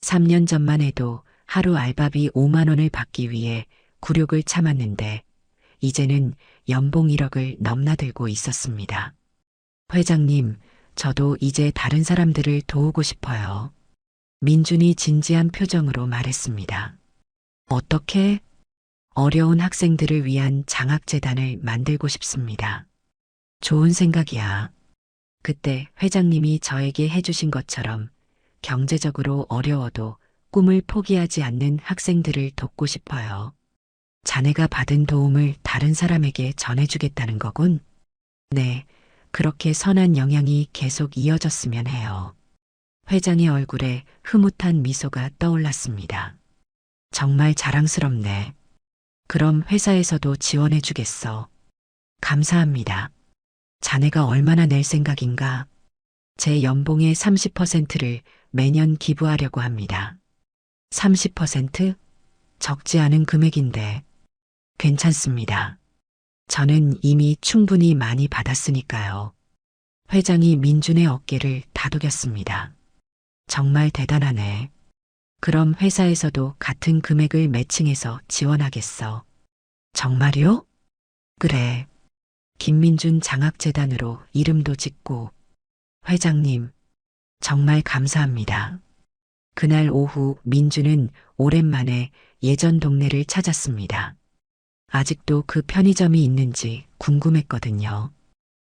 S1: 3년 전만 해도 하루 알바비 5만 원을 받기 위해 굴욕을 참았는데 이제는 연봉 1억을 넘나들고 있었습니다. 회장님, 저도 이제 다른 사람들을 도우고 싶어요. 민준이 진지한 표정으로 말했습니다. 어떻게? 어려운 학생들을 위한 장학재단을 만들고 싶습니다. 좋은 생각이야. 그때 회장님이 저에게 해주신 것처럼 경제적으로 어려워도 꿈을 포기하지 않는 학생들을 돕고 싶어요. 자네가 받은 도움을 다른 사람에게 전해주겠다는 거군. 네, 그렇게 선한 영향이 계속 이어졌으면 해요. 회장의 얼굴에 흐뭇한 미소가 떠올랐습니다. 정말 자랑스럽네. 그럼 회사에서도 지원해주겠어. 감사합니다. 자네가 얼마나 낼 생각인가? 제 연봉의 30%를 매년 기부하려고 합니다. 30%? 적지 않은 금액인데 괜찮습니다. 저는 이미 충분히 많이 받았으니까요. 회장이 민준의 어깨를 다독였습니다. 정말 대단하네. 그럼 회사에서도 같은 금액을 매칭해서 지원하겠어. 정말요? 그래. 김민준 장학재단으로 이름도 짓고. 회장님, 정말 감사합니다. 그날 오후 민준은 오랜만에 예전 동네를 찾았습니다. 아직도 그 편의점이 있는지 궁금했거든요.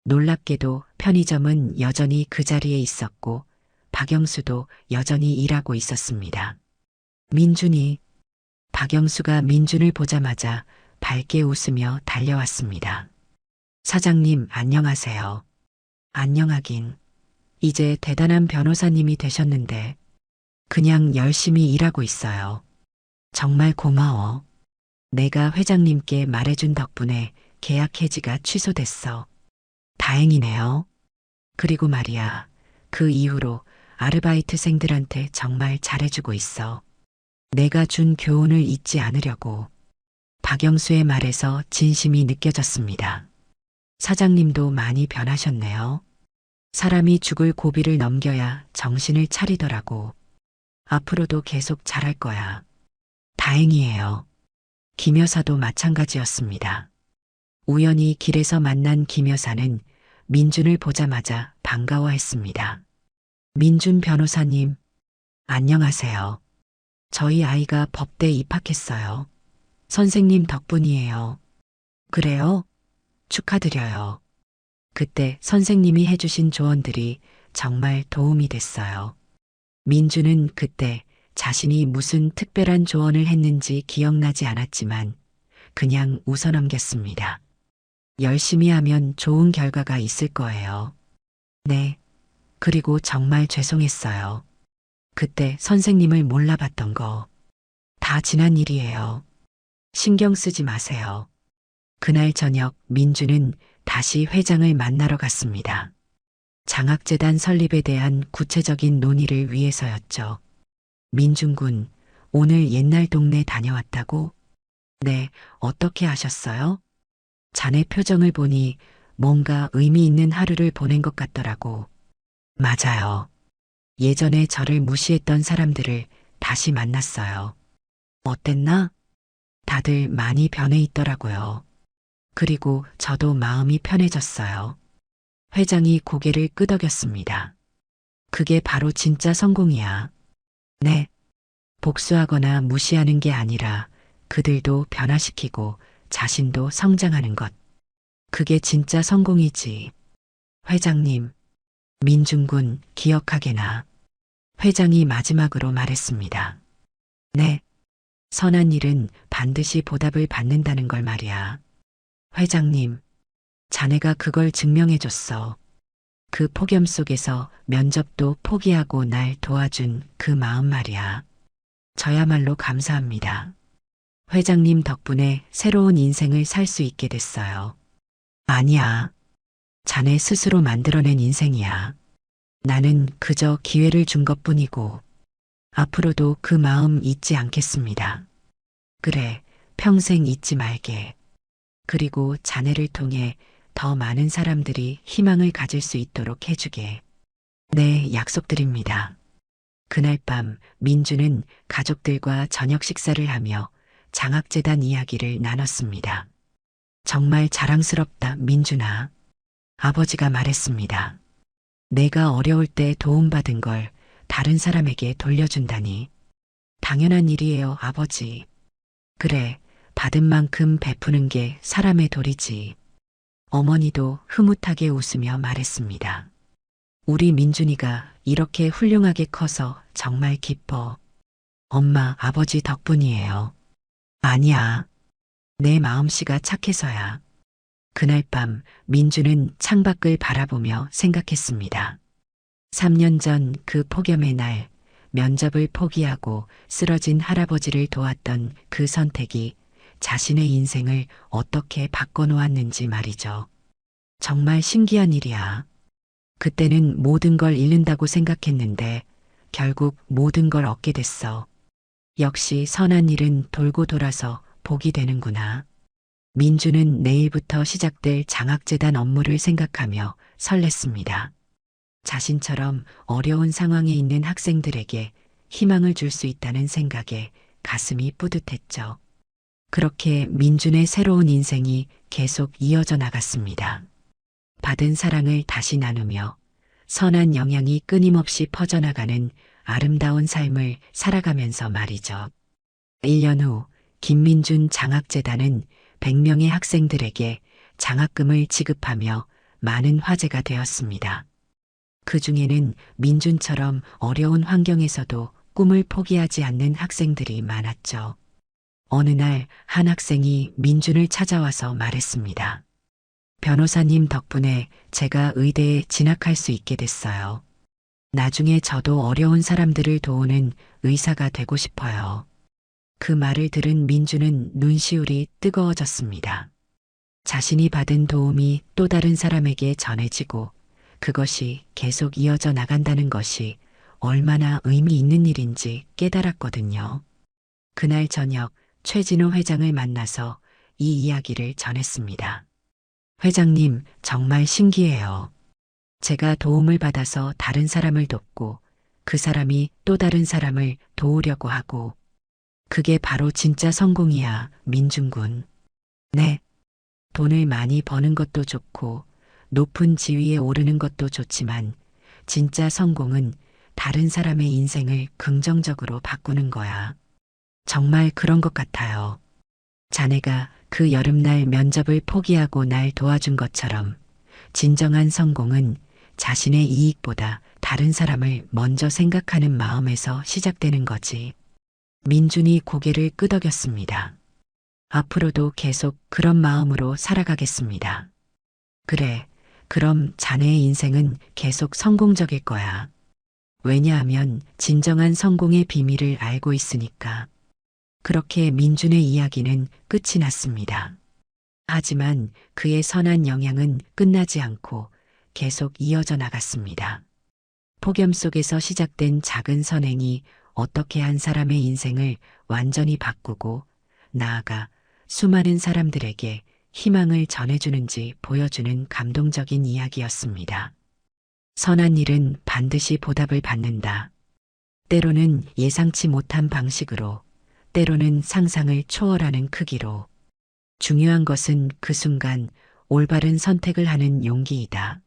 S1: 놀랍게도 편의점은 여전히 그 자리에 있었고 박영수도 여전히 일하고 있었습니다. 민준이, 박영수가 민준을 보자마자 밝게 웃으며 달려왔습니다. 사장님, 안녕하세요. 안녕하긴. 이제 대단한 변호사님이 되셨는데 그냥 열심히 일하고 있어요. 정말 고마워. 내가 회장님께 말해준 덕분에 계약 해지가 취소됐어. 다행이네요. 그리고 말이야, 그 이후로 아르바이트생들한테 정말 잘해주고 있어. 내가 준 교훈을 잊지 않으려고. 박영수의 말에서 진심이 느껴졌습니다. 사장님도 많이 변하셨네요. 사람이 죽을 고비를 넘겨야 정신을 차리더라고. 앞으로도 계속 잘할 거야. 다행이에요. 김 여사도 마찬가지였습니다. 우연히 길에서 만난 김 여사는 민준을 보자마자 반가워했습니다. 민준 변호사님, 안녕하세요. 저희 아이가 법대 입학했어요. 선생님 덕분이에요. 그래요? 축하드려요. 그때 선생님이 해주신 조언들이 정말 도움이 됐어요. 민준은 그때 자신이 무슨 특별한 조언을 했는지 기억나지 않았지만 그냥 웃어넘겼습니다. 열심히 하면 좋은 결과가 있을 거예요. 네. 그리고 정말 죄송했어요. 그때 선생님을 몰라봤던 거. 다 지난 일이에요. 신경 쓰지 마세요. 그날 저녁 민주는 다시 회장을 만나러 갔습니다. 장학재단 설립에 대한 구체적인 논의를 위해서였죠. 민준군, 오늘 옛날 동네 다녀왔다고? 네, 어떻게 아셨어요? 자네 표정을 보니 뭔가 의미 있는 하루를 보낸 것 같더라고. 맞아요. 예전에 저를 무시했던 사람들을 다시 만났어요. 어땠나? 다들 많이 변해 있더라고요. 그리고 저도 마음이 편해졌어요. 회장이 고개를 끄덕였습니다. 그게 바로 진짜 성공이야. 네. 복수하거나 무시하는 게 아니라 그들도 변화시키고 자신도 성장하는 것. 그게 진짜 성공이지. 회장님, 민준군 기억하게나. 회장이 마지막으로 말했습니다. 네. 선한 일은 반드시 보답을 받는다는 걸 말이야. 회장님, 자네가 그걸 증명해줬어. 그 폭염 속에서 면접도 포기하고 날 도와준 그 마음 말이야. 저야말로 감사합니다. 회장님 덕분에 새로운 인생을 살 수 있게 됐어요. 아니야. 자네 스스로 만들어낸 인생이야. 나는 그저 기회를 준 것뿐이고 앞으로도 그 마음 잊지 않겠습니다. 그래, 평생 잊지 말게. 그리고 자네를 통해 더 많은 사람들이 희망을 가질 수 있도록 해주게. 네, 약속드립니다. 그날 밤 민주는 가족들과 저녁 식사를 하며 장학재단 이야기를 나눴습니다. 정말 자랑스럽다, 민준아. 아버지가 말했습니다. 내가 어려울 때 도움받은 걸 다른 사람에게 돌려준다니. 당연한 일이에요, 아버지. 그래, 받은 만큼 베푸는 게 사람의 도리지. 어머니도 흐뭇하게 웃으며 말했습니다. 우리 민준이가 이렇게 훌륭하게 커서 정말 기뻐. 엄마, 아버지 덕분이에요. 아니야. 내 마음씨가 착해서야. 그날 밤 민주는 창밖을 바라보며 생각했습니다. 3년 전 그 폭염의 날 면접을 포기하고 쓰러진 할아버지를 도왔던 그 선택이 자신의 인생을 어떻게 바꿔놓았는지 말이죠. 정말 신기한 일이야. 그때는 모든 걸 잃는다고 생각했는데 결국 모든 걸 얻게 됐어. 역시 선한 일은 돌고 돌아서 복이 되는구나. 민주는 내일부터 시작될 장학재단 업무를 생각하며 설렜습니다. 자신처럼 어려운 상황에 있는 학생들에게 희망을 줄 수 있다는 생각에 가슴이 뿌듯했죠. 그렇게 민준의 새로운 인생이 계속 이어져 나갔습니다. 받은 사랑을 다시 나누며 선한 영향이 끊임없이 퍼져나가는 아름다운 삶을 살아가면서 말이죠. 1년 후 김민준 장학재단은 100명의 학생들에게 장학금을 지급하며 많은 화제가 되었습니다. 그 중에는 민준처럼 어려운 환경에서도 꿈을 포기하지 않는 학생들이 많았죠. 어느 날 한 학생이 민준을 찾아와서 말했습니다. 변호사님 덕분에 제가 의대에 진학할 수 있게 됐어요. 나중에 저도 어려운 사람들을 도우는 의사가 되고 싶어요. 그 말을 들은 민주는 눈시울이 뜨거워졌습니다. 자신이 받은 도움이 또 다른 사람에게 전해지고 그것이 계속 이어져 나간다는 것이 얼마나 의미 있는 일인지 깨달았거든요. 그날 저녁 최진호 회장을 만나서 이 이야기를 전했습니다. 회장님, 정말 신기해요. 제가 도움을 받아서 다른 사람을 돕고 그 사람이 또 다른 사람을 도우려고 하고 그게 바로 진짜 성공이야, 민준군. 네. 돈을 많이 버는 것도 좋고 높은 지위에 오르는 것도 좋지만 진짜 성공은 다른 사람의 인생을 긍정적으로 바꾸는 거야. 정말 그런 것 같아요. 자네가 그 여름날 면접을 포기하고 날 도와준 것처럼 진정한 성공은 자신의 이익보다 다른 사람을 먼저 생각하는 마음에서 시작되는 거지. 민준이 고개를 끄덕였습니다. 앞으로도 계속 그런 마음으로 살아가겠습니다. 그래, 그럼 자네의 인생은 계속 성공적일 거야. 왜냐하면 진정한 성공의 비밀을 알고 있으니까. 그렇게 민준의 이야기는 끝이 났습니다. 하지만 그의 선한 영향은 끝나지 않고 계속 이어져 나갔습니다. 폭염 속에서 시작된 작은 선행이 어떻게 한 사람의 인생을 완전히 바꾸고 나아가 수많은 사람들에게 희망을 전해주는지 보여주는 감동적인 이야기였습니다. 선한 일은 반드시 보답을 받는다. 때로는 예상치 못한 방식으로, 때로는 상상을 초월하는 크기로. 중요한 것은 그 순간 올바른 선택을 하는 용기이다.